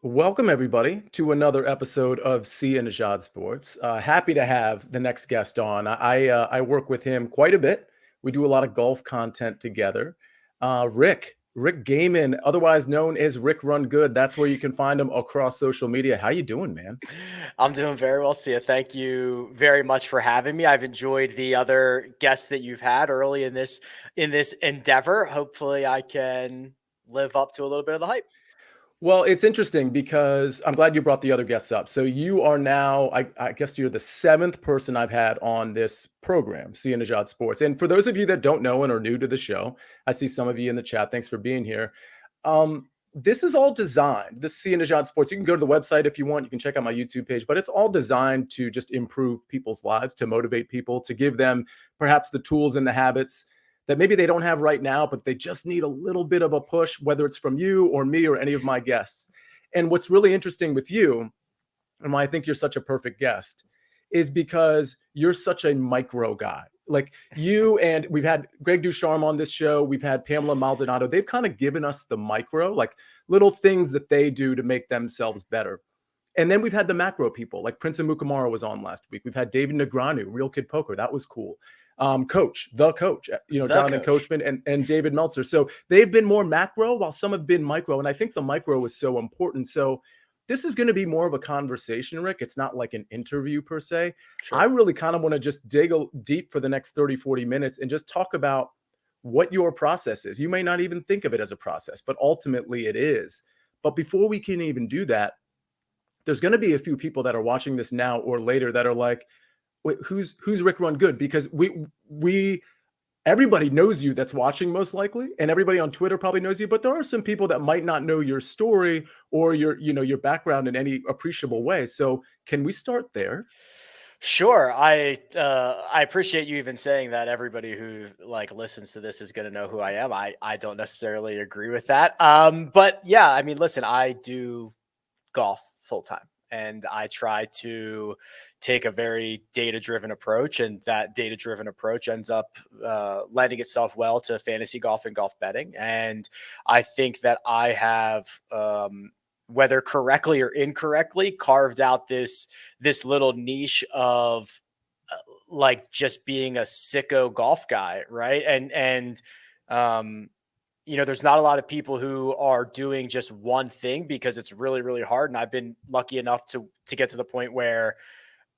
Welcome, everybody, to another episode of Sia and Sports. Happy to have the next guest on. I work with him quite a bit. We do a lot of golf content together. Rick Gehman, otherwise known as Rick Run Good. That's where you can find him across social media. How you doing, man? I'm doing very well, Sia. Thank you very much for having me. I've enjoyed the other guests that you've had early in this endeavor. Hopefully, I can live up to a little bit of the hype. Well, it's interesting because I'm glad you brought the other guests up. So you are now, I guess you're the seventh person I've had on this program, See and Sports. And for those of you that don't know and are new to the show, I see some of you in the chat. Thanks for being here. This is all designed, this See and Sports. You can go to the website if you want. You can check out my YouTube page, but it's all designed to just improve people's lives, to motivate people, to give them perhaps the tools and the habits that maybe they don't have right now, but they just need a little bit of a push, whether it's from you or me or any of my guests. And what's really interesting with you, and why I think you're such a perfect guest, is because you're such a micro guy. Like you, and we've had Greg Ducharme on this show, we've had Pamela Maldonado. They've kind of given us the micro, like little things that they do to make themselves better. And then we've had the macro people, like Prince and Mukamara was on last week. We've had David Negreanu, Real Kid Poker. That was cool. The coach, The Jonathan coach. Coachman and David Meltzer. So they've been more macro while some have been micro. And I think the micro is so important. So this is going to be more of a conversation, Rick. It's not like an interview per se. I Sure. really kind of want to just dig deep for the next 30, 40 minutes and just talk about what your process is. You may not even think of it as a process, but ultimately it is. But before we can even do that, there's going to be a few people that are watching this now or later that are like, wait, who's Rick Run Good? Because we everybody knows you that's watching most likely, and everybody on Twitter probably knows you, but there are some people that might not know your story or your background in any appreciable way. So can we start there? Sure. I appreciate you even saying that everybody who listens to this is going to know who I am. I don't necessarily agree with that. But yeah, I mean, listen, I do golf full time. And I try to take a very data driven approach, and that data driven approach ends up lending itself well to fantasy golf and golf betting. And I think that I have, whether correctly or incorrectly, carved out this little niche of just being a sicko golf guy, right? Um, there's not a lot of people who are doing just one thing because it's really, really hard. And I've been lucky enough to get to the point where,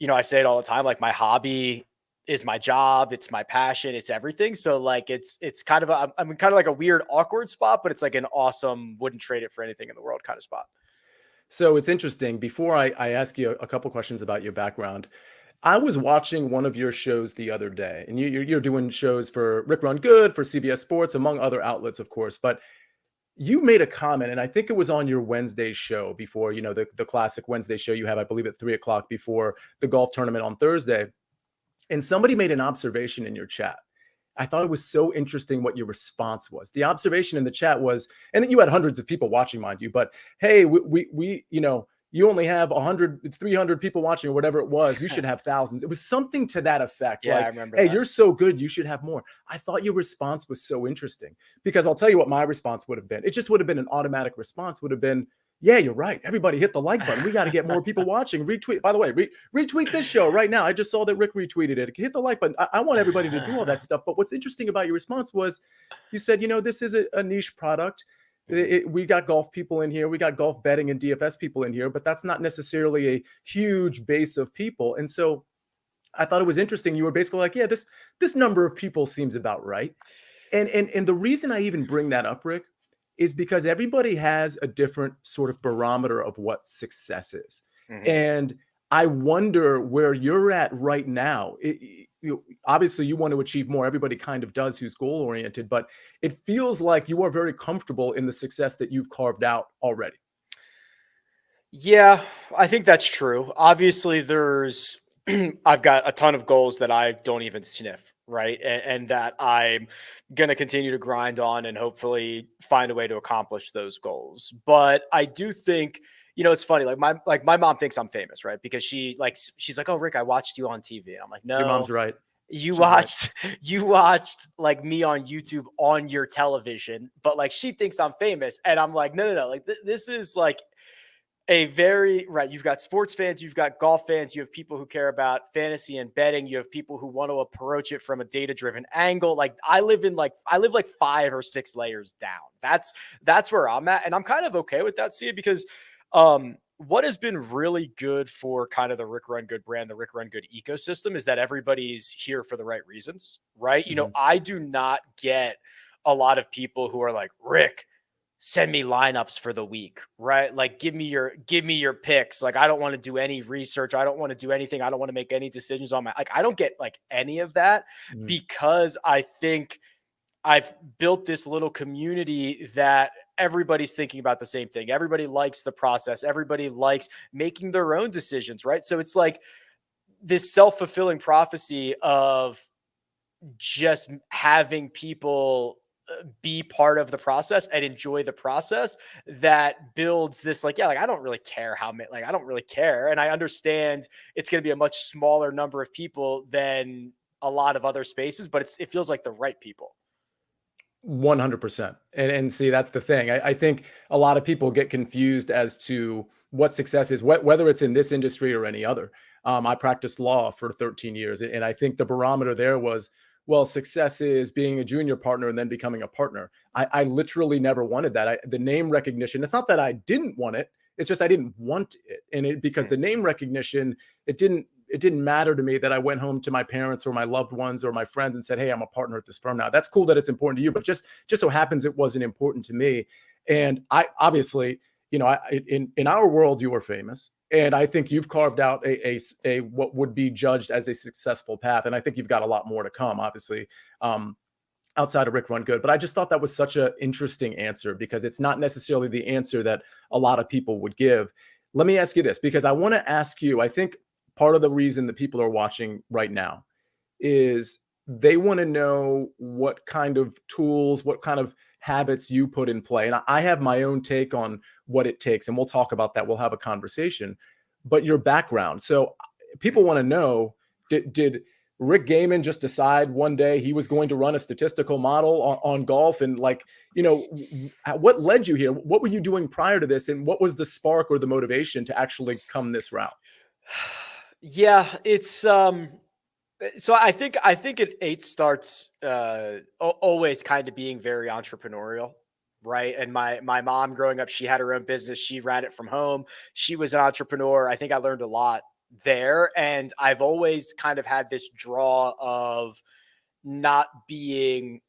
I say it all the time, like my hobby is my job, it's my passion, it's everything. So it's kind of I'm kind of like a weird, awkward spot, but it's like an awesome, wouldn't trade it for anything in the world kind of spot. So it's interesting. Before I ask you a couple questions about your background, I was watching one of your shows the other day, and you're doing shows for Rick Run Good, for CBS Sports, among other outlets, of course. But you made a comment, and I think it was on your Wednesday show before, the classic Wednesday show you have, I believe, at 3 o'clock before the golf tournament on Thursday. And somebody made an observation in your chat. I thought it was so interesting what your response was. The observation in the chat was, and then you had hundreds of people watching, mind you, but hey, you only have 100, 300 people watching or whatever it was. You should have thousands. It was something to that effect. Yeah, I Like, remember hey, that. you're so good. You should have more. I thought your response was so interesting because I'll tell you what my response would have been. It just would have been an automatic response, would have been, yeah, you're right. Everybody hit the like button. We got to get more people watching. Retweet. By the way, retweet this show right now. I just saw that Rick retweeted it. Hit the like button. I want everybody to do all that stuff. But what's interesting about your response was you said, this is a niche product. Mhm. We got golf people in here. We got golf betting and DFS people in here, but that's not necessarily a huge base of people. And so I thought it was interesting. You were basically like, yeah, this number of people seems about right. And the reason I even bring that up, Rick, is because everybody has a different sort of barometer of what success is. Mhm. And I wonder where you're at right now. Obviously, you want to achieve more. Everybody kind of does who's goal oriented, but it feels like you are very comfortable in the success that you've carved out already. Yeah, I think that's true. Obviously, I've got a ton of goals that I don't even sniff, right? And that I'm going to continue to grind on and hopefully find a way to accomplish those goals. But I do think, it's funny. Like my mom thinks I'm famous, right? Because she's like, "Oh, Rick, I watched you on TV." And I'm like, Your mom's "No, right. you She's right. watched you watched like me on YouTube on your television, but like she thinks I'm famous." And I'm like, "No, no, no. Like this is like a very right. You've got sports fans, you've got golf fans, you have people who care about fantasy and betting, you have people who want to approach it from a data-driven angle. Like I live like 5 or 6 layers down. That's where I'm at. And I'm kind of okay with that, Sia, because what has been really good for kind of the Rick Run Good brand, the Rick Run Good ecosystem, is that everybody's here for the right reasons, right? You know, Mhm. I do not get a lot of people who are like, Rick, send me lineups for the week, right? Like give me your picks. Like I don't want to do any research. I don't want to do anything. I don't want to make any decisions on my like I don't get like any of that Mhm. because I think I've built this little community that everybody's thinking about the same thing. Everybody likes the process. Everybody likes making their own decisions, right? So it's like this self-fulfilling prophecy of just having people be part of the process and enjoy the process that builds this like yeah like I don't really care how many like I don't really care and I understand it's going to be a much smaller number of people than a lot of other spaces but it feels like the right people. 100%. And see, that's the thing. I think a lot of people get confused as to what success is, whether it's in this industry or any other. I practiced law for 13 years, and I think the barometer there was, well, success is being a junior partner and then becoming a partner. I literally never wanted that. The name recognition, it's not that I didn't want it, it's just I didn't want it. And because the name recognition, it didn't matter to me that I went home to my parents or my loved ones or my friends and said, "Hey, I'm a partner at this firm now." That's cool that it's important to you, but just so happens it wasn't important to me. And I obviously, in our world, you are famous, and I think you've carved out a what would be judged as a successful path. And I think you've got a lot more to come, obviously. Um, Outside of Rick Run Good. But I just thought that was such an interesting answer because it's not necessarily the answer that a lot of people would give. Let me ask you this because I want to ask you, I think part of the reason that people are watching right now is they want to know what kind of tools, what kind of habits you put in play. And I have my own take on what it takes, and we'll talk about that. We'll have a conversation. But your background. So people want to know did Rick Gehman just decide one day he was going to run a statistical model on golf? And like, what led you here? What were you doing prior to this? And what was the spark or the motivation to actually come this route? Yeah, it's so I think it starts always kind of being very entrepreneurial, right? And my mom growing up, she had her own business. She ran it from home. She was an entrepreneur. I think I learned a lot there, and I've always kind of had this draw of not being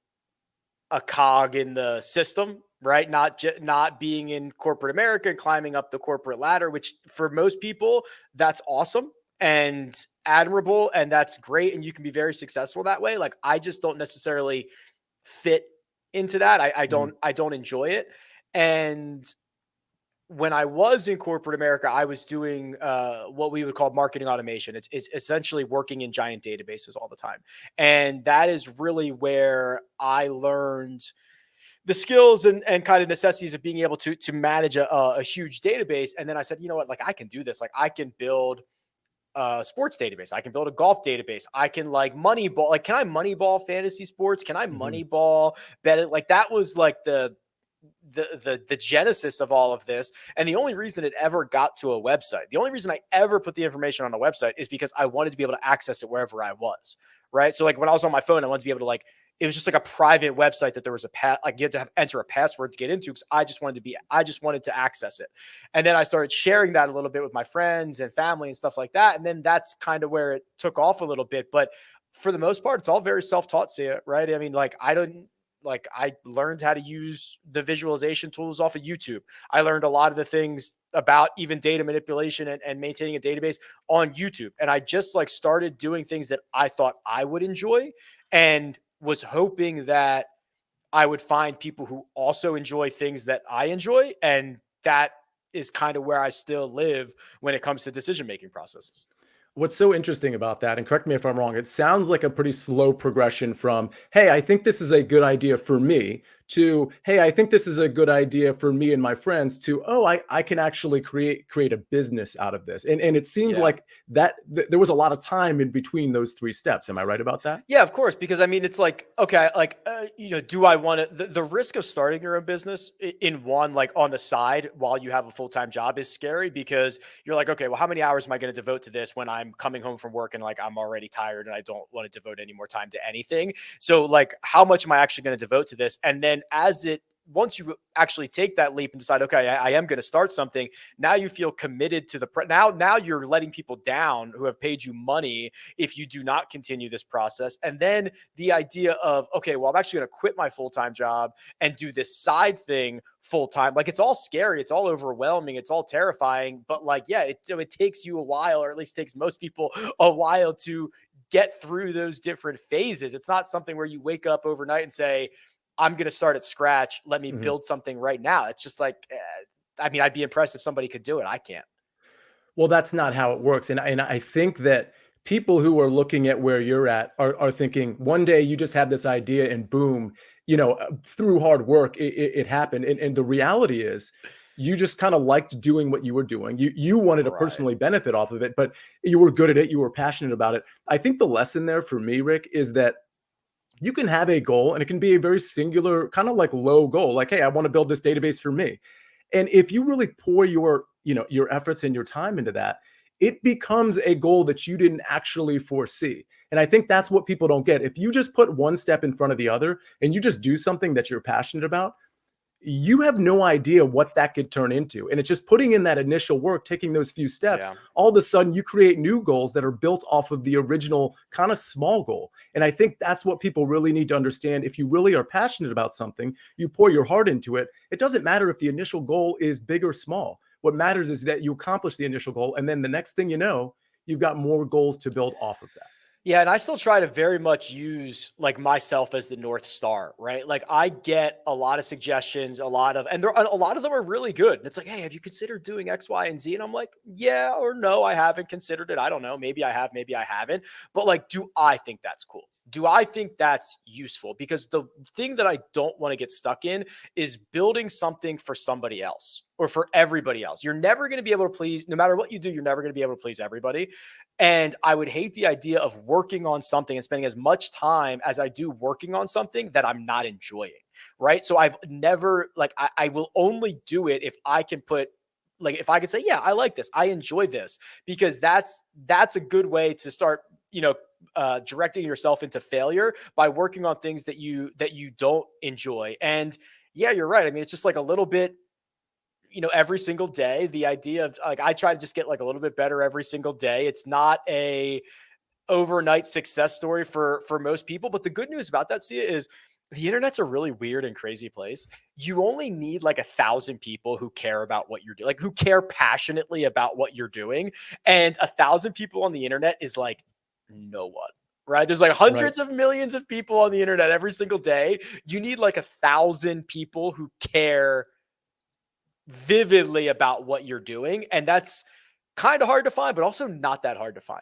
a cog in the system, right? Not being in corporate America and climbing up the corporate ladder, which for most people that's awesome and admirable and that's great and you can be very successful that way. Like I just don't necessarily fit into that. Mhm. I don't enjoy it. And when I was in corporate America, I was doing what we would call marketing automation. It's essentially working in giant databases all the time. And that is really where I learned the skills and kind of necessities of being able to manage a huge database. And then I said, you know what, like I can do this. Like I can build a sports database. I can build a golf database. I can like moneyball. Like, can I moneyball fantasy sports? Can I Mhm. moneyball bet it? Like that was like the genesis of all of this. And the only reason it ever got to a website, the only reason I ever put the information on a website is because I wanted to be able to access it wherever I was. Right. So like when I was on my phone, I wanted to be able to like it was just like a private website that there was like you had to enter a password to get into because I just wanted to access it. And then I started sharing that a little bit with my friends and family and stuff like that. And then that's kind of where it took off a little bit. But for the most part, it's all very self-taught, right? I mean, like I don't like I learned how to use the visualization tools off of YouTube. I learned a lot of the things about even data manipulation and maintaining a database on YouTube. And I just like started doing things that I thought I would enjoy and was hoping that I would find people who also enjoy things that I enjoy. And that is kind of where I still live when it comes to decision making processes. What's so interesting about that, and correct me if I'm wrong, it sounds like a pretty slow progression from, hey, I think this is a good idea for me, to, hey, I think this is a good idea for me and my friends, to, oh, I can actually create a business out of this. And it seems Yeah. like that there was a lot of time in between those three steps. Am I right about that? Yeah, of course. Because I mean, it's like, okay, like, do I want to, the risk of starting your own business in one, like on the side while you have a full time job is scary because you're like, okay, well, how many hours am I going to devote to this when I'm coming home from work and like I'm already tired and I don't want to devote any more time to anything? So, like, how much am I actually going to devote to this? And then once you actually take that leap and decide, okay, I am going to start something. Now you feel committed to now you're letting people down who have paid you money if you do not continue this process. And then the idea of, okay, well, I'm actually going to quit my full-time job and do this side thing full-time. Like, it's all scary. It's all overwhelming. It's all terrifying. But like, yeah, it takes you a while, or at least takes most people a while to get through those different phases. It's not something where you wake up overnight and say, I'm going to start at scratch. Let me Mhm. build something right now. It's just like, I mean, I'd be impressed if somebody could do it. I can't. Well, that's not how it works, and I think that people who are looking at where you're at are thinking one day you just had this idea and boom, through hard work it happened. And the reality is, you just kind of liked doing what you were doing. You wanted to Right. personally benefit off of it, but you were good at it. You were passionate about it. I think the lesson there for me, Rick, is that you can have a goal and it can be a very singular kind of like low goal, like, hey, I want to build this database for me. And if you really pour your efforts and your time into that, it becomes a goal that you didn't actually foresee. And I think that's what people don't get. If you just put one step in front of the other and you just do something that you're passionate about, you have no idea what that could turn into. And it's just putting in that initial work, taking those few steps. Yeah. All of a sudden, you create new goals that are built off of the original kind of small goal. And I think that's what people really need to understand. If you really are passionate about something, you pour your heart into it. It doesn't matter if the initial goal is big or small. What matters is that you accomplish the initial goal. And then the next thing you know, you've got more goals to build off of that. Yeah, and I still try to very much use like myself as the North Star, right? Like, I get a lot of suggestions, and a lot of them are really good. And it's like, hey, have you considered doing X, Y, and Z? And I'm like, yeah or no, I haven't considered it. I don't know. Maybe I have, maybe I haven't. But like, do I think that's cool? Do I think that's useful? Because the thing that I don't want to get stuck in is building something for somebody else or for everybody else. You're never going to be able to please, no matter what you do, you're never going to be able to please everybody. And I would hate the idea of working on something and spending as much time as I do working on something that I'm not enjoying. Right. So I've never, like, I will only do it if I can put, like, if I could say, yeah, I like this, I enjoy this, because that's a good way to start, directing yourself into failure by working on things that you don't enjoy. And yeah, you're right. I mean, it's just like a little bit, every single day. The idea of, like, I try to just get like a little bit better every single day. It's not a overnight success story for most people, but the good news about that, Sia, is the internet's a really weird and crazy place. You only need like 1,000 people who care about what you're doing, like who care passionately about what you're doing. And 1,000 people on the internet is like no one. Right. There's like Right. hundreds of millions of people on the internet every single day. You need like 1,000 people who care vividly about what you're doing. And that's kind of hard to find, but also not that hard to find.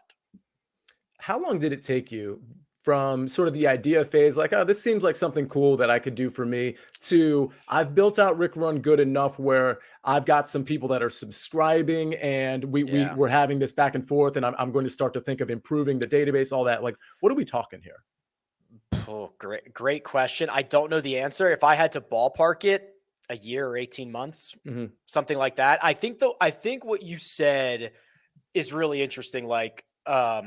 How long did it take you from sort of the idea phase, like, oh, this seems like something cool that I could do for me, to I've built out Rick Run good enough where I've got some people that are subscribing and Yeah. we're having this back and forth and I'm going to start to think of improving the database, all that. Like, what are we talking here? Oh, great question. I don't know the answer. If I had to ballpark it, a year or 18 months, Mhm. something like that. I think though, I think what you said is really interesting. Like I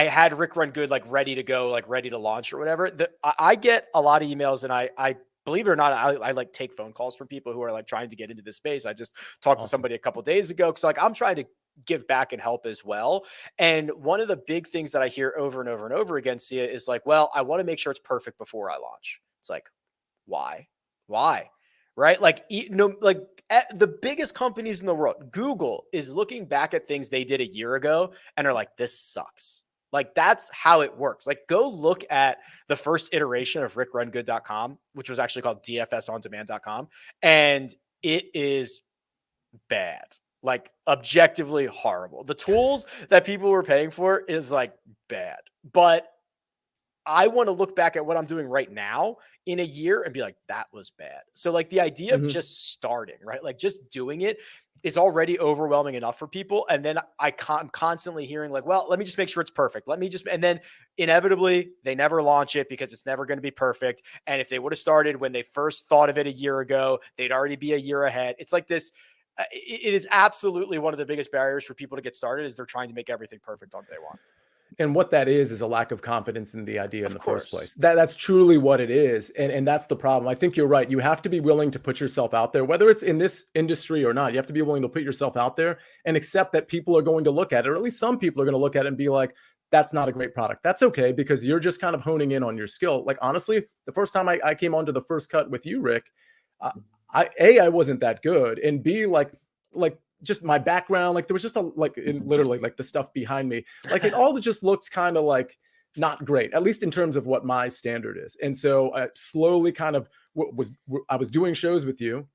had Rick Run Good, like ready to go, like ready to launch or whatever. I get a lot of emails, and I believe it or not, I like take phone calls from people who are like trying to get into this space. I just talked to Awesome. somebody a couple days ago because like I'm trying to give back and help as well. And one of the big things that I hear over and over and over again, Sia, is like, well, I want to make sure it's perfect before I launch. It's like, why? Why? Right? Like, no, like the biggest companies in the world, Google is looking back at things they did a year ago and are like, this sucks. Like, that's how it works. Like, go look at the first iteration of rickrungood.com, which was actually called dfsondemand.com. And it is bad, like objectively horrible. The tools that people were paying for is like bad, but I want to look back at what I'm doing right now in a year and be like, that was bad. So like the idea of Mhm. just starting, right? Like just doing it is already overwhelming enough for people. And then I'm constantly hearing like, well, let me just make sure it's perfect. And then inevitably they never launch it because it's never going to be perfect. And if they would have started when they first thought of it a year ago, they'd already be a year ahead. It's like this. It is absolutely one of the biggest barriers for people to get started is they're trying to make everything perfect on day one. And what that is a lack of confidence in the idea in Of the first course. place. That's truly what it is, and that's the problem. I think you're right. You have to be willing to put yourself out there, whether it's in this industry or not. You have to be willing to put yourself out there and accept that people are going to look at it, or at least some people are going to look at it and be like, "That's not a great product." That's okay because you're just kind of honing in on your skill. Like honestly, the first time I came onto the first cut with you, Rick, uh, I wasn't that good, and B like just my background, like there was just a like literally like the stuff behind me, like it all just looked kind of like not great, at least in terms of what my standard is. And so I slowly kind of I was doing shows with you,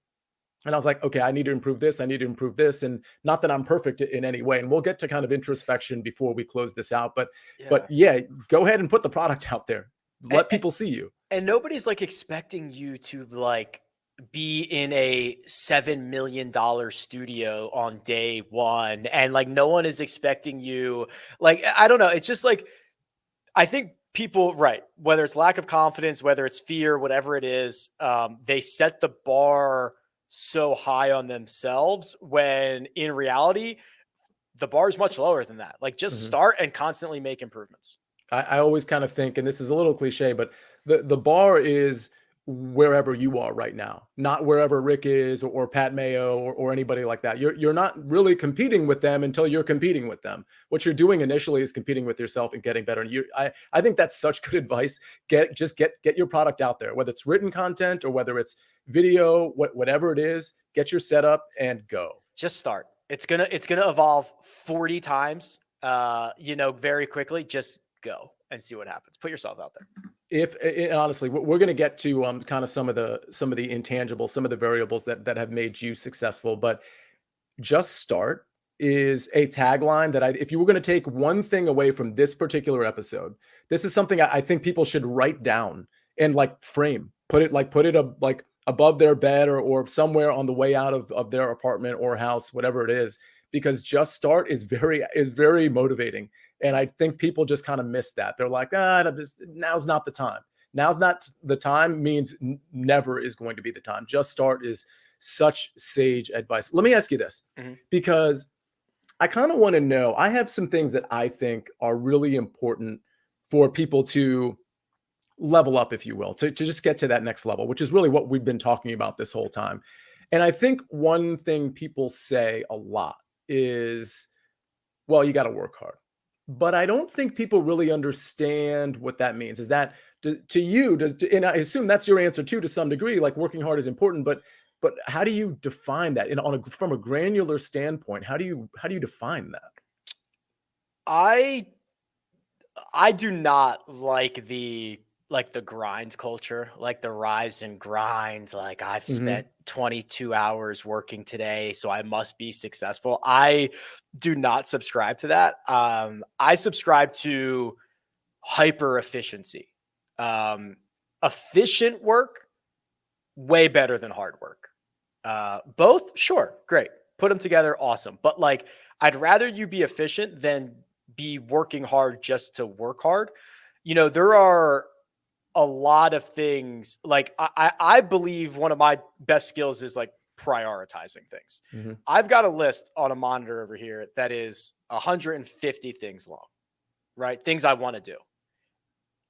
and I was like, okay, I need to improve this, I need to improve this, and not that I'm perfect in any way. And we'll get to kind of introspection before we close this out, but Yeah. yeah, go ahead and put the product out there, And, let people see you. and nobody's like expecting you to like be in a $7 million studio on day one. And like no one is expecting you. Like, I don't know. It's just like, I think people, right, whether it's lack of confidence, whether it's fear, whatever it is, they set the bar so high on themselves when in reality, the bar is much lower than that. Like just Mhm. start and constantly make improvements. I always kind of think, and this is a little cliche, but the bar is wherever you are right now, not wherever Rick is or Pat Mayo or anybody like that. You're not really competing with them until you're competing with them. What you're doing initially is competing with yourself and getting better. And I think that's such good advice. Get your product out there, whether it's written content or whether it's video, whatever it is. Get your setup and go. Just start. It's gonna evolve 40 times. Very quickly. Just go and see what happens. Put yourself out there. If honestly, we're going to get to kind of some of the intangibles, some of the variables that have made you successful, but just start is a tagline that if you were going to take one thing away from this particular episode, this is something I think people should write down and like frame, put it up like above their bed or somewhere on the way out of their apartment or house, whatever it is, because just start is very motivating. And I think people just kind of miss that. They're like, now's not the time. Now's not the time means never is going to be the time. Just start is such sage advice. Let me ask you this, Mhm. because I kind of want to know. I have some things that I think are really important for people to level up, if you will, to just get to that next level, which is really what we've been talking about this whole time. And I think one thing people say a lot is, well, you got to work hard. But I don't think people really understand what that means. Is that to you? And I assume that's your answer too, to some degree. Like working hard is important, but how do you define that? From a granular standpoint, how do you define that? I I do not like the grind culture, like the rise and grind. Like I've Hmm. spent 22 hours working today, so I must be successful. I do not subscribe to that. I subscribe to hyper efficiency. Um, Efficient work, way better than hard work. Both, sure, great. Put them together, awesome. But like, I'd rather you be efficient than be working hard just to work hard. There are a lot of things. Like, I believe one of my best skills is like prioritizing things. Hmm. I've got a list on a monitor over here that is 150 things long, right? Things I want to do.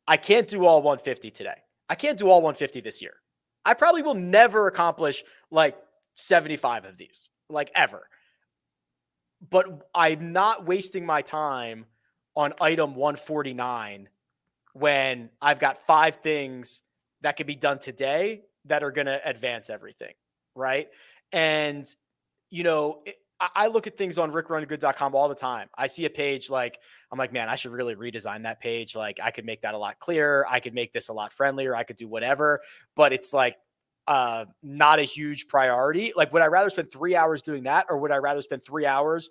I can't do all 150 today. I can't do all 150 this year. I probably will never accomplish like 75 of these, like ever. But I'm not wasting my time on item 149 when I've got 5 things that could be done today that are going to advance everything. Right. And, I look at things on rickrungood.com all the time. I see a page like, I'm like, man, I should really redesign that page. Like, I could make that a lot clearer. I could make this a lot friendlier. I could do whatever. But it's like, not a huge priority. Like, would I rather spend 3 hours doing that, or would I rather spend 3 hours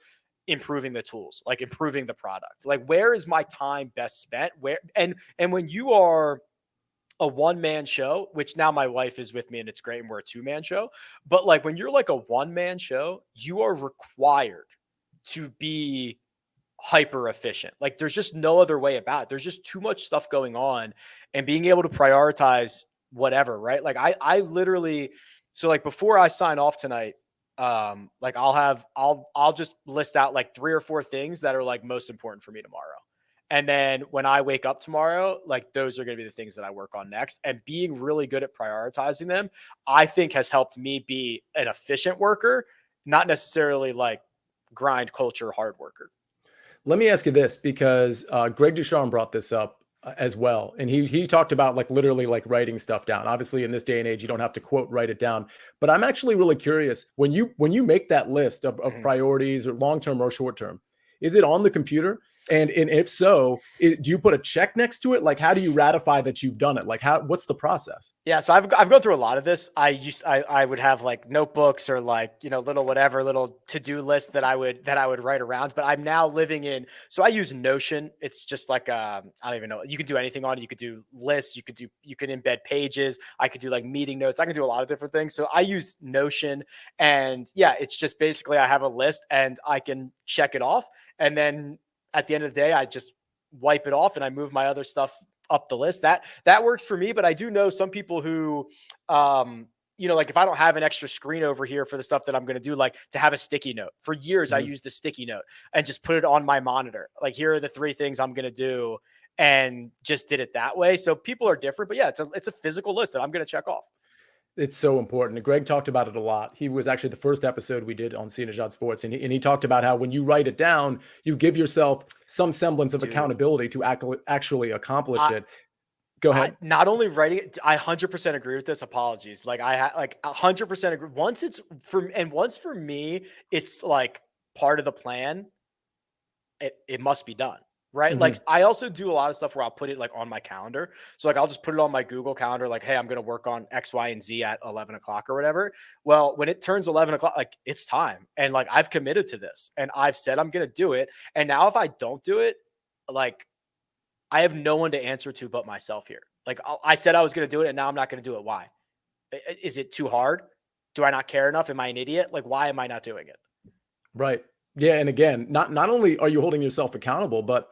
improving the tools, like improving the product. Like, where is my time best spent? Where and when you are a one-man show, which now my wife is with me and it's great and we're a two-man show, but like when you're like a one-man show, you are required to be hyper efficient. Like, there's just no other way about it. There's just too much stuff going on, and being able to prioritize whatever, right? Like I literally, so like before I sign off tonight, like I'll just list out like 3 or 4 things that are like most important for me tomorrow. And then when I wake up tomorrow, like those are going to be the things that I work on next. And being really good at prioritizing them, I think has helped me be an efficient worker, not necessarily like grind culture hard worker. Let me ask you this, because Greg Ducharme brought this up as well, and he talked about like literally like writing stuff down. Obviously, in this day and age, you don't have to quote write it down. But I'm actually really curious, when you make that list of priorities, or long term or short term, is it on the computer? And if so, do you put a check next to it? Like, how do you ratify that you've done it? Like, what's the process? Yeah, so I've gone through a lot of this. I would have like notebooks or like, you know, little to-do lists that I would write around, but I'm now living in, so I use Notion. It's just like I don't even know. You can do anything on it. You could do lists, you can embed pages. I could do like meeting notes. I can do a lot of different things. So I use Notion, and yeah, it's just basically I have a list and I can check it off, and then at the end of the day, I just wipe it off and I move my other stuff up the list. That works for me. But I do know some people who, you know, like if I don't have an extra screen over here for the stuff that I'm going to do, like to have a sticky note. For years, I used a sticky note and just put it on my monitor. Like, here are the 3 things I'm going to do, and just did it that way. So people are different, but yeah, it's a physical list that I'm going to check off. It's so important. And Greg talked about it a lot. He was actually the first episode we did on Sia and Sports. And he talked about how when you write it down, you give yourself some semblance of accountability to actually accomplish it. Go ahead. Not only writing it, I 100% agree with this. Apologies. Like like 100% agree. Once for me, it's like part of the plan. It must be done. Right. Like, I also do a lot of stuff where I'll put it like on my calendar. So like, I'll just put it on my Google calendar. Like, hey, I'm going to work on X, Y, and Z at 11 o'clock or whatever. Well, when it turns 11 o'clock, like, it's time. And like, I've committed to this and I've said I'm going to do it. And now if I don't do it, like, I have no one to answer to but myself here. Like, I said I was going to do it, and now I'm not going to do it. Why? Is it too hard? Do I not care enough? Am I an idiot? Like, why am I not doing it? Right. Yeah. And again, not only are you holding yourself accountable, but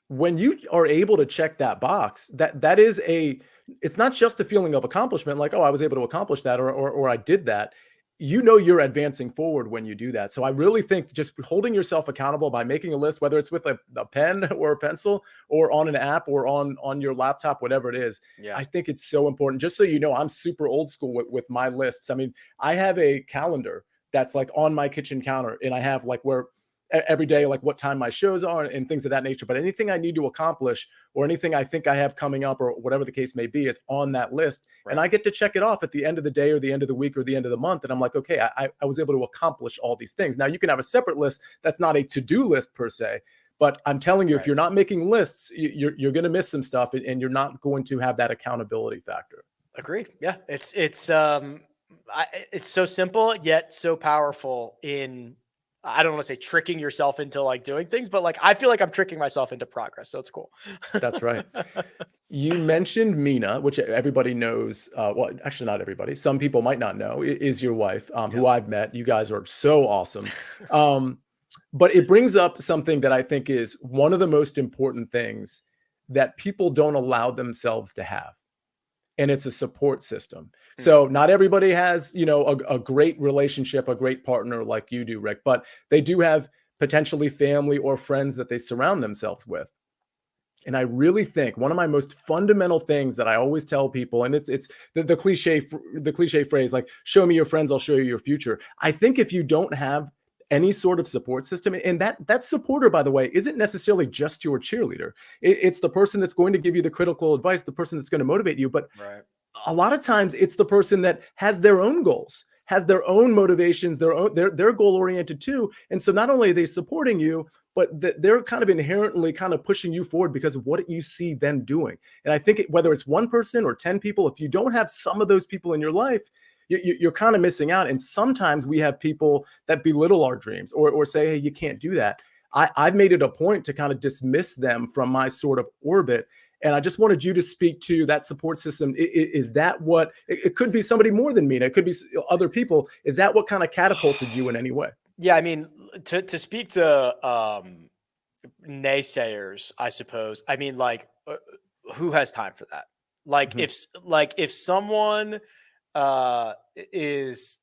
when you are able to check that box, that is it's not just the feeling of accomplishment, like, oh, I was able to accomplish that, or I did that. You know, you're advancing forward when you do that. So I really think just holding yourself accountable by making a list, whether it's with a pen or a pencil or on an app or on your laptop, whatever it is, I think it's so important. Just so you know, I'm super old school with my lists. I mean, I have a calendar that's like on my kitchen counter, and I have like where every day, like what time my shows are and things of that nature. But anything I need to accomplish or anything I think I have coming up or whatever the case may be is on that list. Right. And I get to check it off at the end of the day or the end of the week or the end of the month. And I'm like, okay, I was able to accomplish all these things. Now you can have a separate list that's not a to-do list per se, but I'm telling you, if you're not making lists, you're going to miss some stuff, and you're not going to have that accountability factor. Agreed. Yeah. It's so simple yet so powerful in, I don't want to say tricking yourself into like doing things, but like, I feel like I'm tricking myself into progress. So it's cool. That's right. You mentioned Mina, which everybody knows. Well, actually not everybody. Some people might not know, is your wife, who I've met. You guys are so awesome. But it brings up something that I think is one of the most important things that people don't allow themselves to have. And it's a support system. So not everybody has, you know, a great relationship, a great partner like you do, Rick, but they do have potentially family or friends that they surround themselves with. And I really think one of my most fundamental things that I always tell people, and it's the cliche phrase, like, show me your friends, I'll show you your future. I think if you don't have any sort of support system, and that supporter, by the way, isn't necessarily just your cheerleader. It's the person that's going to give you the critical advice, the person that's going to motivate you. But a lot of times it's the person that has their own goals, has their own motivations, they're goal oriented too. And so not only are they supporting you, but they're kind of inherently kind of pushing you forward because of what you see them doing. And I think whether it's one person or 10 people, if you don't have some of those people in your life, you're kind of missing out. And sometimes we have people that belittle our dreams or say, hey, you can't do that. I've made it a point to kind of dismiss them from my sort of orbit. And I just wanted you to speak to that support system. Is that what it could be? Somebody more than me, and it could be other people. Is that what kind of catapulted you in any way? Yeah, I mean, to speak to naysayers, I suppose. I mean, like, who has time for that? Like, if someone is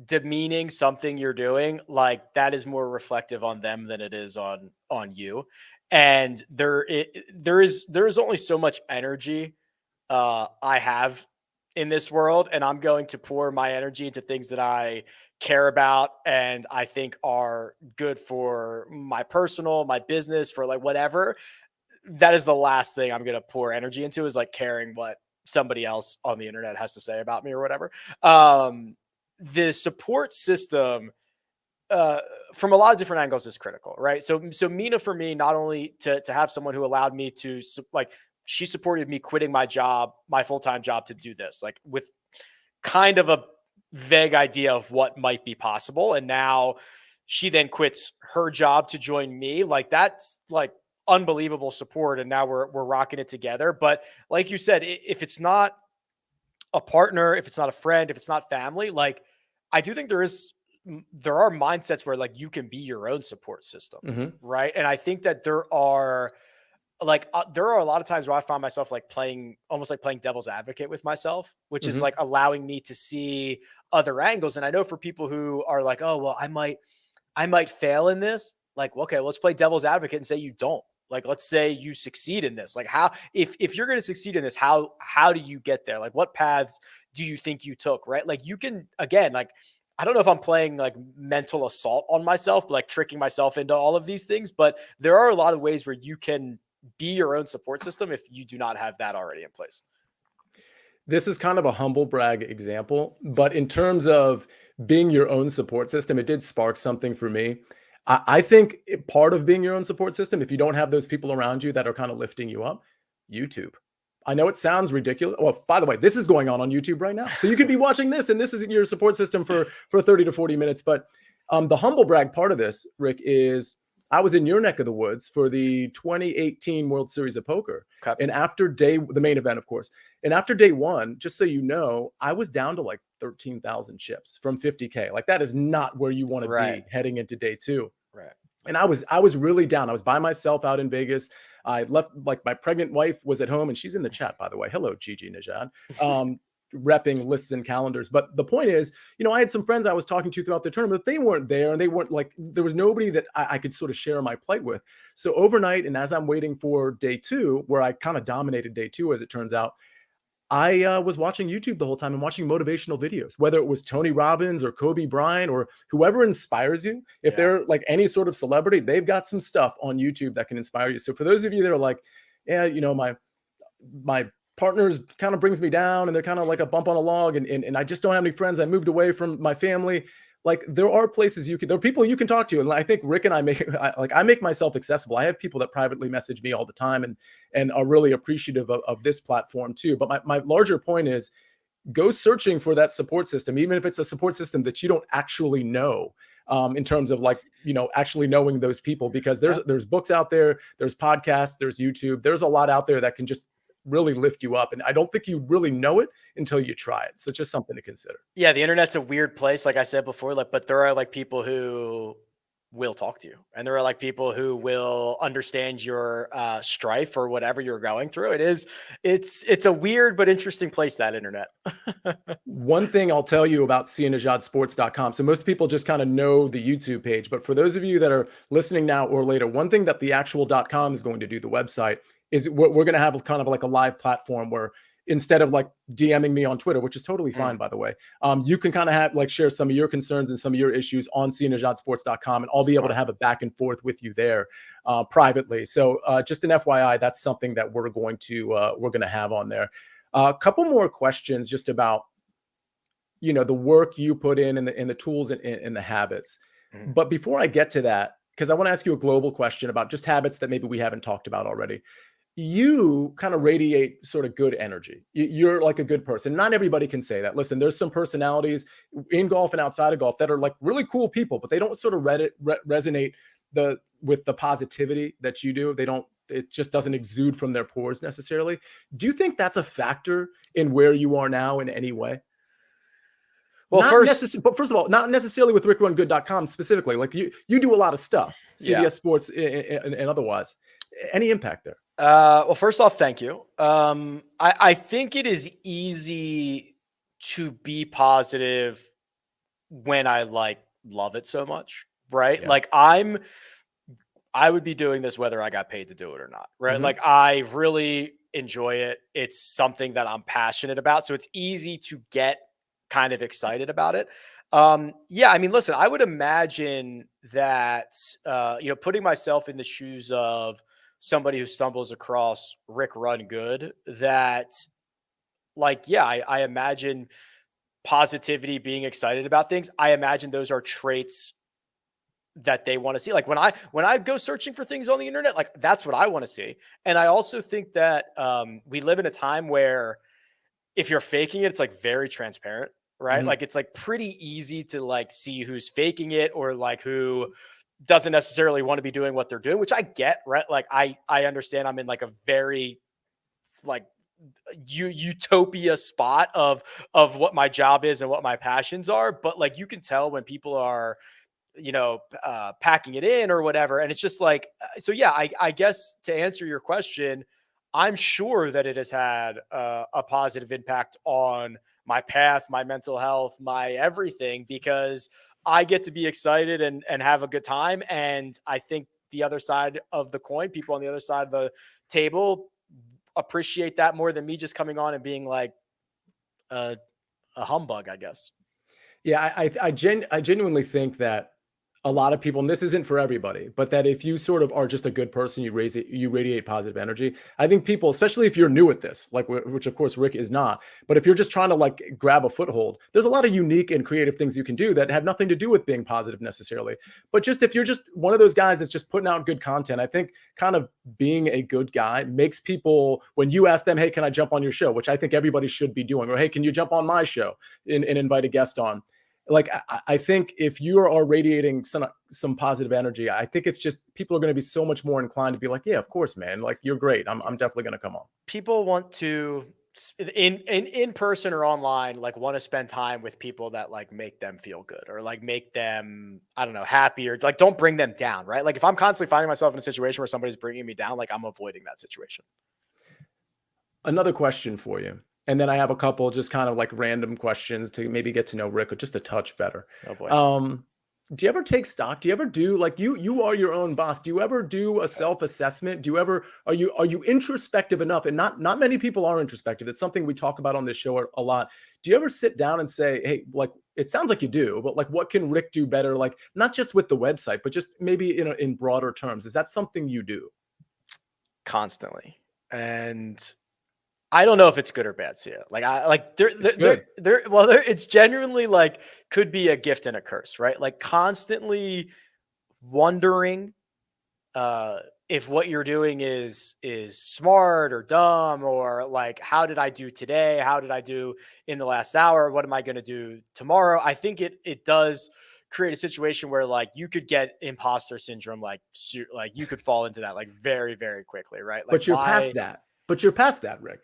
demeaning something you're doing, like, that is more reflective on them than it is on you. And there is only so much energy I have in this world, and I'm going to pour my energy into things that I care about and I think are good for my personal, my business, for like whatever. That is the last thing I'm going to pour energy into, is like caring what somebody else on the internet has to say about me or whatever. The support system, from a lot of different angles, is critical, right? So Mina, for me, not only to have someone who allowed me to, like, she supported me quitting my job, my full-time job, to do this, like, with kind of a vague idea of what might be possible. And now she then quits her job to join me. Like, that's like unbelievable support. And now we're rocking it together. But like you said, if it's not a partner, if it's not a friend, if it's not family, like, I do think there are mindsets where, like, you can be your own support system. Right. And I think that there are a lot of times where I find myself like almost like playing devil's advocate with myself, which is like allowing me to see other angles. And I know for people who are like, oh, well, I might fail in this. Like, okay, let's play devil's advocate and say you don't. Like, let's say you succeed in this. Like, how, if you're going to succeed in this, how do you get there? Like, what paths do you think you took? Right. Like, you can, again, like, I don't know if I'm playing like mental assault on myself, like tricking myself into all of these things, but there are a lot of ways where you can be your own support system if you do not have that already in place. This is kind of a humble brag example, but in terms of being your own support system, it did spark something for me. I think part of being your own support system, if you don't have those people around you that are kind of lifting you up, YouTube. I know it sounds ridiculous. Well, by the way, this is going on YouTube right now. So you could be watching this, and this is your support system for 30 to 40 minutes. But the humble brag part of this, Rick, is I was in your neck of the woods for the 2018 World Series of Poker. Okay. And after the main event, of course, and after day one, just so you know, I was down to like 13,000 chips from 50K. Like, that is not where you want to be heading into day two. Right. And I was really down. I was by myself out in Vegas. I left, like, my pregnant wife was at home, and she's in the chat, by the way. Hello, Gigi Najad. Repping lists and calendars. But the point is, I had some friends I was talking to throughout the tournament. They weren't there, and they weren't, like, there was nobody that I could sort of share my plight with. So overnight, and as I'm waiting for day two, where I kind of dominated day two, as it turns out, I was watching YouTube the whole time and watching motivational videos, whether it was Tony Robbins or Kobe Bryant or whoever inspires you. If they're like any sort of celebrity, they've got some stuff on YouTube that can inspire you. So for those of you that are like, yeah, my partners kind of brings me down, and they're kind of like a bump on a log, and I just don't have any friends. I moved away from my family. Like, there are places there are people you can talk to. And I think Rick and I make myself accessible. I have people that privately message me all the time and are really appreciative of this platform too. But my larger point is, go searching for that support system, even if it's a support system that you don't actually know, in terms of, like, actually knowing those people, because there's books out there, there's podcasts, there's YouTube, there's a lot out there that can just really lift you up. And I don't think you really know it until you try it. So it's just something to consider. Yeah. The internet's a weird place, like I said before, but there are like people who will talk to you, and there are like people who will understand your strife or whatever you're going through. It's a weird but interesting place, that internet. One thing I'll tell you about sianajadsports.com. So most people just kind of know the YouTube page, but for those of you that are listening now or later, one thing that the actual .com is going to do, the website, is we're going to have kind of like a live platform where, instead of like DMing me on Twitter, which is totally fine, by the way, you can kind of share some of your concerns and some of your issues on sianajadsports.com, and I'll be able to have a back and forth with you there privately. So just an FYI, that's something that we're going to have on there. A couple more questions just about, the work you put in and the tools and the habits. But before I get to that, because I want to ask you a global question about just habits that maybe we haven't talked about already. you kind of radiate sort of good energy. You're like a good person. Not everybody can say that. Listen, there's some personalities in golf and outside of golf that are like really cool people, but they don't sort of resonate with the positivity that you do. They don't. It just doesn't exude from their pores necessarily. Do you think that's a factor in where you are now in any way? Well, Not first, necessarily, but first of all, not necessarily with rickrungood.com specifically. Like you do a lot of stuff, yeah. CBS Sports and otherwise. Any impact there? Well, first off, thank you. I think it is easy to be positive when I like love it so much, right? Yeah. Like I would be doing this whether I got paid to do it or not, right? Mm-hmm. Like I really enjoy it. It's something that I'm passionate about, so it's easy to get kind of excited about it. Yeah, I mean, listen, I would imagine that putting myself in the shoes of somebody who stumbles across Rick Run Good, that like, yeah, I imagine positivity, being excited about things. I imagine those are traits that they want to see. Like when I go searching for things on the internet, like that's what I want to see. And I also think that we live in a time where if you're faking it, it's like very transparent, right? Mm-hmm. Like it's like pretty easy to like see who's faking it or like who doesn't necessarily want to be doing what they're doing, which I get, right? Like I understand I'm in like a very like utopia spot of what my job is and what my passions are, but like you can tell when people are packing it in or whatever. And it's just like, so yeah, I guess to answer your question, I'm sure that it has had a positive impact on my path, my mental health, my everything, because I get to be excited and have a good time. And I think the other side of the coin, people on the other side of the table appreciate that more than me just coming on and being like a humbug, I guess. Yeah, I genuinely think that a lot of people, and this isn't for everybody, but that if you sort of are just a good person, you radiate positive energy. I think people, especially if you're new at this, like which of course Rick is not, but if you're just trying to like grab a foothold, there's a lot of unique and creative things you can do that have nothing to do with being positive necessarily. But just if you're just one of those guys that's just putting out good content, I think kind of being a good guy makes people, when you ask them, hey, can I jump on your show? Which I think everybody should be doing, or hey, can you jump on my show and invite a guest on? Like I think if you are radiating some positive energy, I think it's just people are going to be so much more inclined to be like, yeah, of course, man. Like you're great. I'm definitely going to come on. People want to in person or online, like want to spend time with people that like make them feel good or like make them, I don't know, happy or like don't bring them down, right? Like if I'm constantly finding myself in a situation where somebody's bringing me down, like I'm avoiding that situation. Another question for you. And then I have a couple just kind of like random questions to maybe get to know Rick just a touch better. Oh boy. Do you ever take stock? Do you ever do like you are your own boss? Do you ever do a self-assessment? Do you ever are you introspective enough? And not many people are introspective. It's something we talk about on this show a lot. Do you ever sit down and say, hey, like it sounds like you do, but like what can Rick do better? Like not just with the website, but just maybe in broader terms. Is that something you do? Constantly. And I don't know if it's good or bad, Sia. Like it's genuinely like could be a gift and a curse, right? Like constantly wondering if what you're doing is smart or dumb, or like how did I do today? How did I do in the last hour? What am I going to do tomorrow? I think it does create a situation where like you could get imposter syndrome, like you could fall into that like very, very quickly, right? Like, But you're past that. But you're past that, Rick.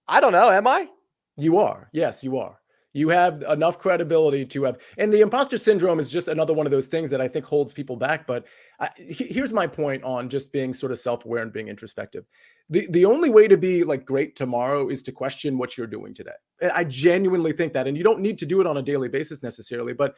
I don't know. Am I? You are. Yes, you are. You have enough credibility to have, and the imposter syndrome is just another one of those things that I think holds people back. But here's my point on just being sort of self-aware and being introspective. The only way to be like great tomorrow is to question what you're doing today. And I genuinely think that, and you don't need to do it on a daily basis necessarily. But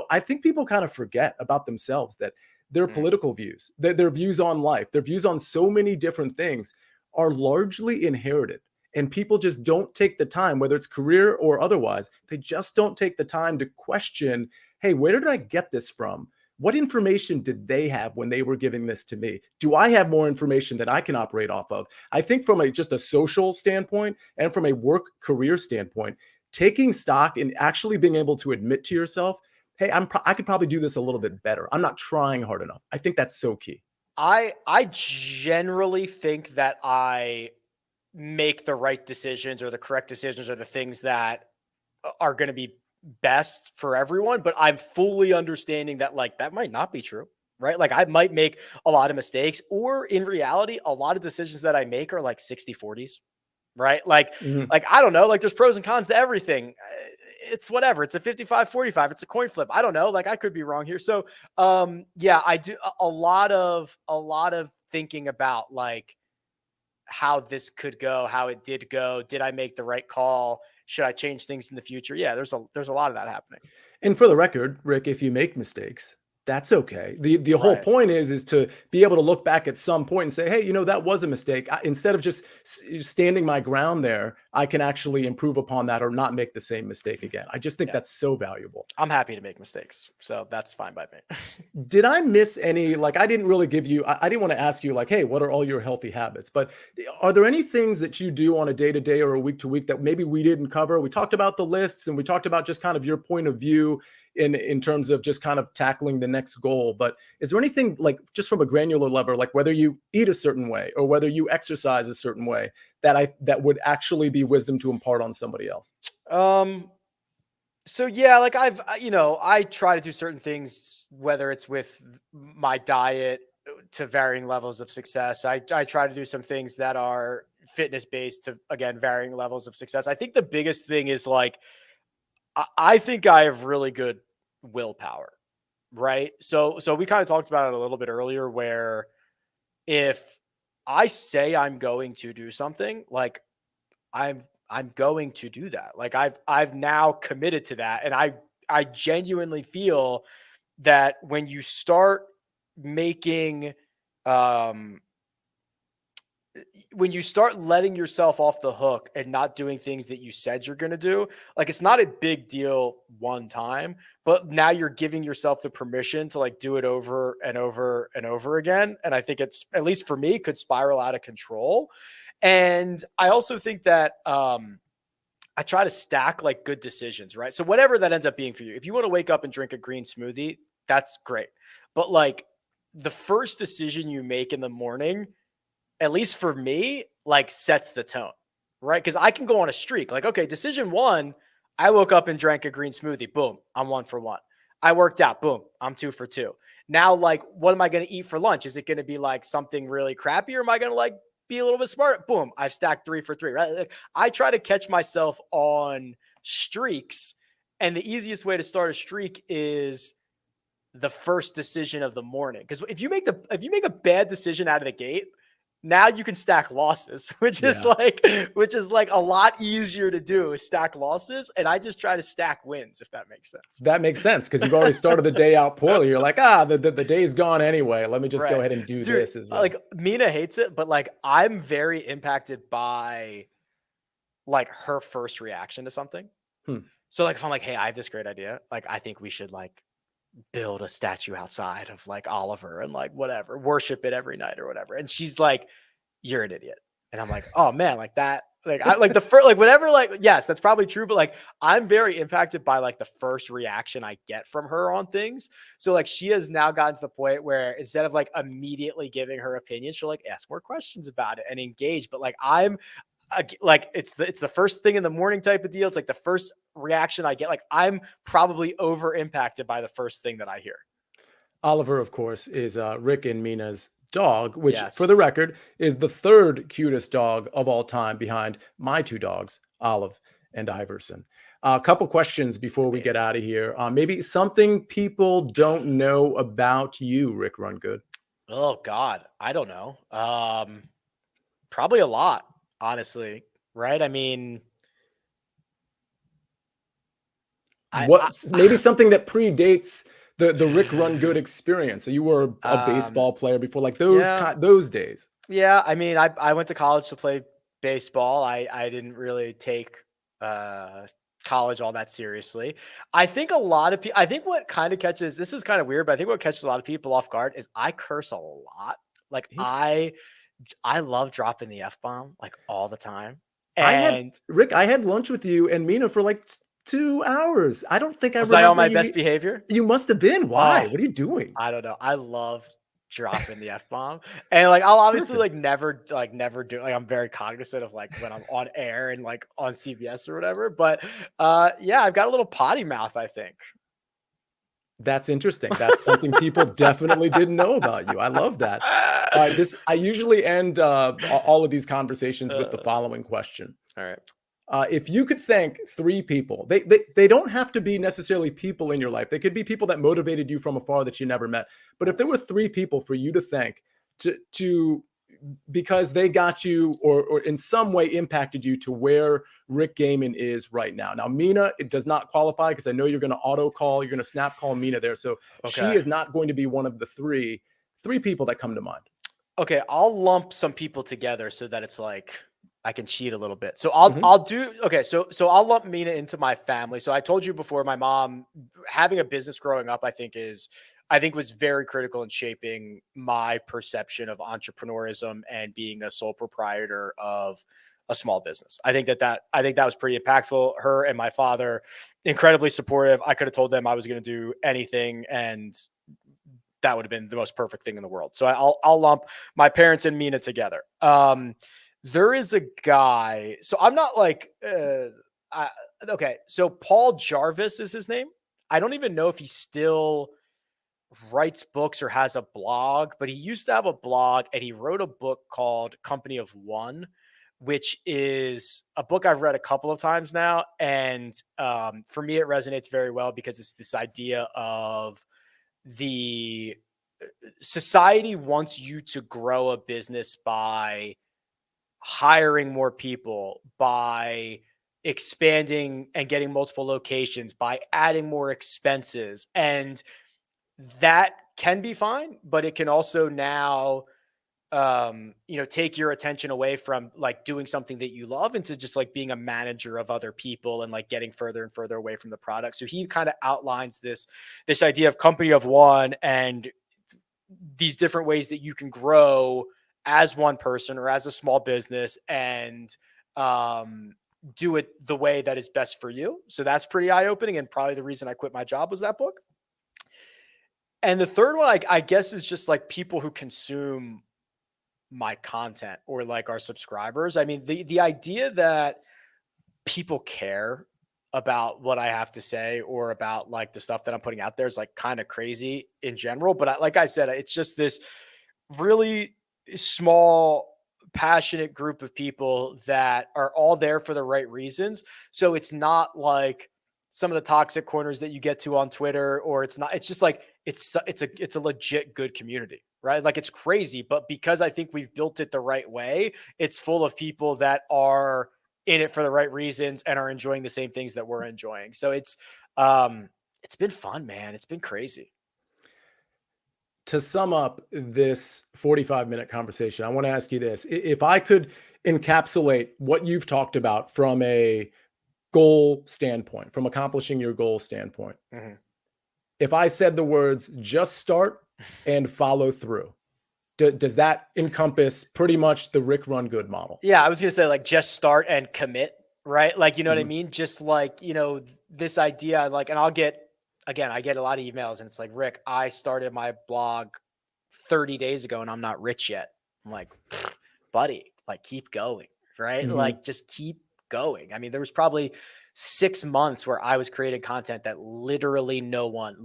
I think people kind of forget about themselves, that their political views, their views on life, their views on so many different things are largely inherited. And people just don't take the time, whether it's career or otherwise, they just don't take the time to question, hey, where did I get this from? What information did they have when they were giving this to me? Do I have more information that I can operate off of? I think from just a social standpoint and from a work career standpoint, taking stock and actually being able to admit to yourself, hey, I could probably do this a little bit better. I'm not trying hard enough. I think that's so key. I generally think that I make the right decisions or the correct decisions or the things that are going to be best for everyone, but I'm fully understanding that like that might not be true, right? Like I might make a lot of mistakes, or in reality a lot of decisions that I make are like 60/40s, right? Mhm. Like I don't know, like there's pros and cons to everything. It's whatever. It's a 55/45. It's a coin flip. I don't know. Like I could be wrong here. So yeah, I do a lot of thinking about like how this could go, how it did go. Did I make the right call? Should I change things in the future? Yeah, there's a lot of that happening. And for the record, Rick, if you make mistakes, that's okay. The whole Right. point is to be able to look back at some point and say, "Hey, that was a mistake." Instead of just standing my ground there, I can actually improve upon that or not make the same mistake again. I just think Yeah. that's so valuable. I'm happy to make mistakes. So that's fine by me. Did I miss any, like, I didn't really give you I didn't wanna ask you, like, "Hey, what are all your healthy habits?" But are there any things that you do on a day-to-day or a week-to-week that maybe we didn't cover? We talked about the lists, and we talked about just kind of your point of view in terms of just kind of tackling the next goal, but is there anything, like, just from a granular level, like whether you eat a certain way or whether you exercise a certain way that would actually be wisdom to impart on somebody else? um So yeah, like I try to do certain things, whether it's with my diet to varying levels of success. I try to do some things that are fitness based to again varying levels of success. I think the biggest thing is like I think I have really good willpower, right? So we kind of talked about it a little bit earlier, where if I say I'm going to do something, like I'm going to do that. Like I've now committed to that, and I genuinely feel that when you start making um when you start letting yourself off the hook and not doing things that you said you're going to do, like it's not a big deal one time, but now you're giving yourself the permission to like do it over and over and over again. And I think it's, at least for me, could spiral out of control. And I also think that I try to stack like good decisions, right? So whatever that ends up being for you, if you want to wake up and drink a green smoothie, that's great. But like the first decision you make in the morning, at least for me, like sets the tone, right? Because I can go on a streak. Like, okay, decision one, I woke up and drank a green smoothie. Boom, I'm 1 for 1. I worked out. Boom, I'm 2 for 2. Now, like, what am I going to eat for lunch? Is it going to be like something really crappy, or am I going to like be a little bit smart? Boom, I've stacked 3 for 3, right? Like, I try to catch myself on streaks. And the easiest way to start a streak is the first decision of the morning. Because if you make a bad decision out of the gate, now you can stack losses, Yeah. which is like a lot easier to do is stack losses. And I just try to stack wins, if that makes sense. That makes sense because 'cause you've already started the day out poorly. You're like, "Ah, the day's gone anyway. Let me just go Right. ahead and do Dude, this as well." like Mina hates it, but like I'm very impacted by like her first reaction to something. Hmm. So like if I'm like, hey, I have this great idea. Like I think we should like build a statue outside of like Oliver and like whatever, worship it every night or whatever. And she's like, you're an idiot. And I'm like, oh man, like that, like I like the first, like whatever, like, yes, that's probably true. But like, I'm very impacted by like the first reaction I get from her on things. So like, she has now gotten to the point where instead of like immediately giving her opinion, she'll like ask more questions about it and engage. But like, like it's the first thing in the morning type of deal. It's like the first reaction I get. Like I'm probably over impacted by the first thing that I hear. Oliver, of course, is, Rick and Mina's dog, which, for Yes. the record, is the 3rd cutest dog of all time behind my 2 dogs, Olive and Iverson. A couple questions before we Debate. get out of here. Maybe something people don't know about you, Rick Rungood. Oh God, I don't know. Probably a lot, honestly. Right? I mean, I Maybe something that predates the Rick Rungood experience. So you were a um, baseball player before, like yeah, those days. yeah. I mean, I went to college to play baseball. I didn't really take uh college all that seriously. I think a lot of people. I think what kind of catches, this is kind of weird, but I think what catches a lot of people off guard is I curse a lot. Like Interesting. I love dropping the F bomb like all the time. I had And Rick, I had lunch with you and Mina for like 2 hours. I don't think I was I on remember my best behavior? you must have been. Why? Oh, What are you doing? I don't know. I love dropping the F-bomb. And like I'll obviously Perfect. never do, like I'm very cognizant of like when I'm on air and like on CBS or whatever. But yeah, I've got a little potty mouth, I think. That's interesting. That's something people definitely didn't know about you. I love that. All right, this I usually end all of these conversations with the uh, following question. all right. If you could thank three people, they don't have to be necessarily people in your life. They could be people that motivated you from afar that you never met. But if there were three people for you to thank to because they got you or in some way impacted you to where Rick Gehman is right now. Now, Mina, it does not qualify because I know you're going to auto call, you're going to snap call Mina there. So she Okay. is not going to be one of the three people that come to mind. Okay, I'll lump some people together so that it's like I can cheat a little bit. So I'll Hmm. I'll do okay. So I'll lump Mina into my family. So I told you before, my mom having a business growing up, I think was very critical in shaping my perception of entrepreneurism and being a sole proprietor of a small business. I think that was pretty impactful. Her and my father, incredibly supportive. I could have told them I was going to do anything, and that would have been the most perfect thing in the world. So I'll lump my parents and Mina together. There is a guy. So I'm not like I, okay. So Paul Jarvis is his name. I don't even know if he still writes books or has a blog, but he used to have a blog and he wrote a book called Company of One, which is a book I've read a couple of times now. And for me, it resonates very well because it's this idea of the society wants you to grow a business by hiring more people, by expanding and getting multiple locations, by adding more expenses. And that can be fine, but it can also now take your attention away from like doing something that you love into just like being a manager of other people and like getting further and further away from the product. So he kind of outlines this idea of company of one and these different ways that you can grow as one person or as a small business and um, do it the way that is best for you. So that's pretty eye opening. And probably the reason I quit my job was that book. And the third one, I guess, is just like people who consume my content or like our subscribers. I mean, the idea that people care about what I have to say or about like the stuff that I'm putting out there is like kind of crazy in general. But like I said, it's just this really small, passionate group of people that are all there for the right reasons. So it's not like some of the toxic corners that you get to on Twitter, or it's not, it's just like, it's a legit good community, right? Like it's crazy, but because I think we've built it the right way, it's full of people that are in it for the right reasons and are enjoying the same things that we're enjoying. So it's been fun, man. It's been crazy. To sum up this 45-minute conversation, I want to ask you this. If I could encapsulate what you've talked about from a goal standpoint, from accomplishing your goal standpoint, Mhm. if I said the words just start and follow through, does that encompass pretty much the Rick Run Good model? Yeah, I was gonna say like just start and commit, right? Like, you know what I Mhm. mean? Just like, this idea, like, and I get a lot of emails and it's like, Rick, I started my blog 30 days ago and I'm not rich yet. I'm like, buddy, like keep going, right? Mhm. Like just keep going. I mean, there was probably 6 months where I was creating content that literally no one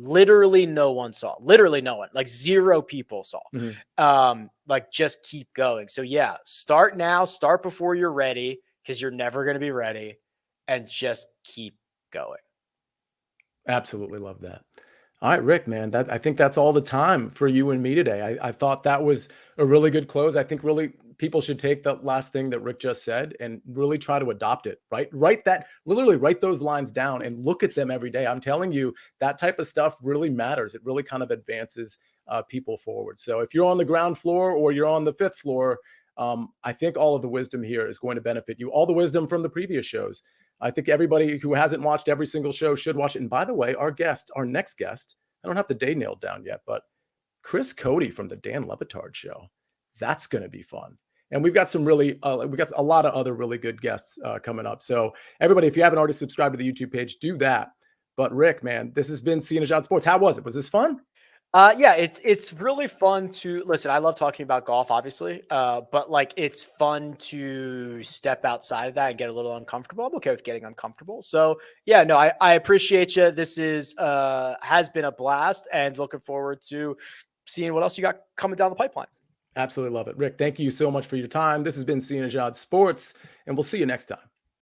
saw, literally no one, like zero people saw. Mhm. Like just keep going. So yeah, start now, start before you're ready, because you're never going to be ready, and just keep going. Absolutely love that. All right, Rick, man, that I think that's all the time for you and me today. I thought that was a really good close. I think really people should take the last thing that Rick just said and really try to adopt it, right? Literally write those lines down and look at them every day. I'm telling you, that type of stuff really matters. It really kind of advances people forward. So if you're on the ground floor or you're on the fifth floor, I think all of the wisdom here is going to benefit you. All the wisdom from the previous shows. I think everybody who hasn't watched every single show should watch it. And by the way, our next guest, I don't have the day nailed down yet, but Chris Cody from the Dan Levitard show. That's going to be fun. And we got a lot of other really good guests coming up. So everybody, if you haven't already subscribed to the YouTube page, do that. But Rick, man, this has been Sia and Sports. How was it? Was this fun? Yeah, it's really fun to listen. I love talking about golf, obviously, but like it's fun to step outside of that and get a little uncomfortable. I'm okay with getting uncomfortable. So yeah, no, I appreciate you. This is has been a blast, and looking forward to seeing what else you got coming down the pipeline. Absolutely love it. Rick, thank you so much for your time. This has been Sia and Sports, and we'll see you next time.